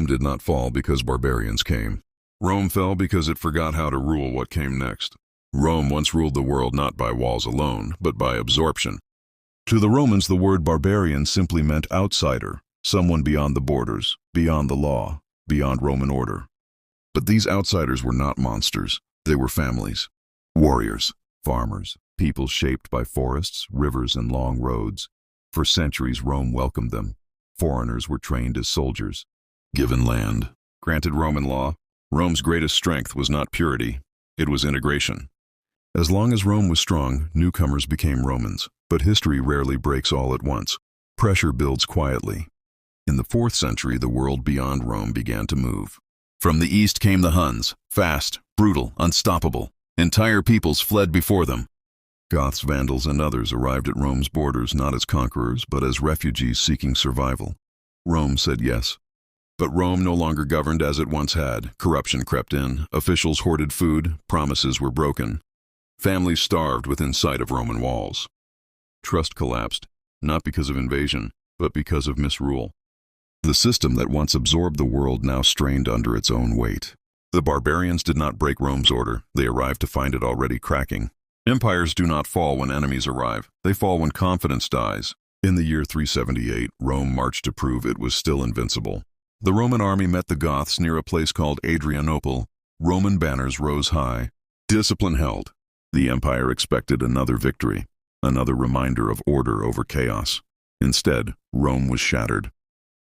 did not fall because barbarians came. Rome fell because it forgot how to rule what came next. Rome once ruled the world not by walls alone, but by absorption. To the Romans, the word barbarian simply meant outsider, someone beyond the borders, beyond the law, beyond Roman order. But these outsiders were not monsters. They were families, warriors, farmers, people shaped by forests, rivers, and long roads. For centuries, Rome welcomed them. Foreigners were trained as soldiers, given land, granted Roman law. Rome's greatest strength was not purity, it was integration. As long as Rome was strong, newcomers became Romans, but history rarely breaks all at once. Pressure builds quietly. In the 4th century, the world beyond Rome began to move. From the east came the Huns, fast, brutal, unstoppable. Entire peoples fled before them. Goths, Vandals, and others arrived at Rome's borders not as conquerors, but as refugees seeking survival. Rome said yes. But Rome no longer governed as it once had. Corruption crept in, officials hoarded food, promises were broken. Families starved within sight of Roman walls. Trust collapsed, not because of invasion, but because of misrule. The system that once absorbed the world now strained under its own weight. The barbarians did not break Rome's order, they arrived to find it already cracking. Empires do not fall when enemies arrive, they fall when confidence dies. In the year 378, Rome marched to prove it was still invincible. The Roman army met the Goths near a place called Adrianople. Roman banners rose high. Discipline held. The empire expected another victory, another reminder of order over chaos. Instead, Rome was shattered.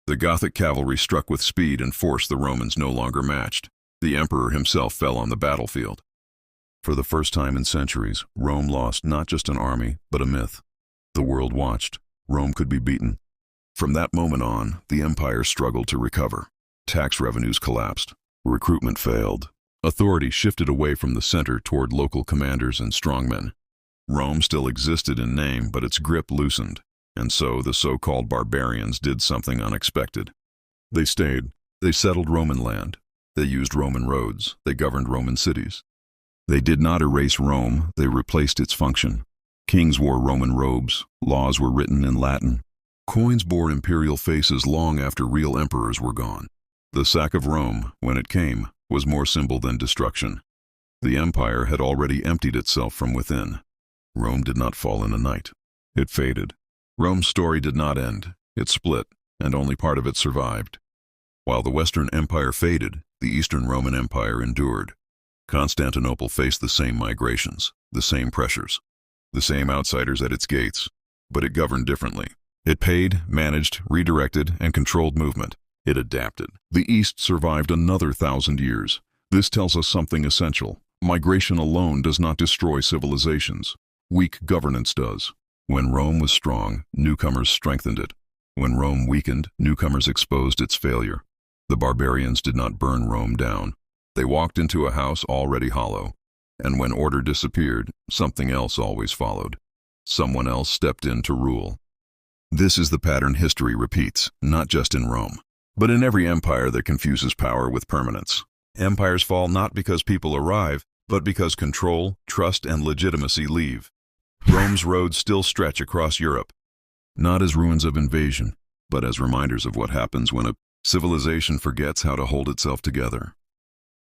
The Gothic cavalry struck with speed and force the Romans no longer matched. The emperor himself fell on the battlefield. For the first time in centuries, Rome lost not just an army, but a myth. The world watched. Rome could be beaten. From that moment on, the empire struggled to recover. Tax revenues collapsed. Recruitment failed. Authority shifted away from the center toward local commanders and strongmen. Rome still existed in name, but its grip loosened. And so the so-called barbarians did something unexpected. They stayed. They settled Roman land. They used Roman roads. They governed Roman cities. They did not erase Rome, they replaced its function. Kings wore Roman robes. Laws were written in Latin. Coins bore imperial faces long after real emperors were gone. The sack of Rome, when it came, was more symbol than destruction. The empire had already emptied itself from within. Rome did not fall in a night. It faded. Rome's story did not end. It split, and only part of it survived. While the Western Empire faded, the Eastern Roman Empire endured. Constantinople faced the same migrations, the same pressures, the same outsiders at its gates, but it governed differently. It paid, managed, redirected, and controlled movement. It adapted. The East survived another 1,000 years. This tells us something essential. Migration alone does not destroy civilizations. Weak governance does. When Rome was strong, newcomers strengthened it. When Rome weakened, newcomers exposed its failure. The barbarians did not burn Rome down. They walked into a house already hollow. And when order disappeared, something else always followed. Someone else stepped in to rule. This is the pattern history repeats, not just in Rome, but in every empire that confuses power with permanence. Empires fall not because people arrive, but because control, trust, and legitimacy leave. Rome's roads still stretch across Europe, not as ruins of invasion, but as reminders of what happens when a civilization forgets how to hold itself together.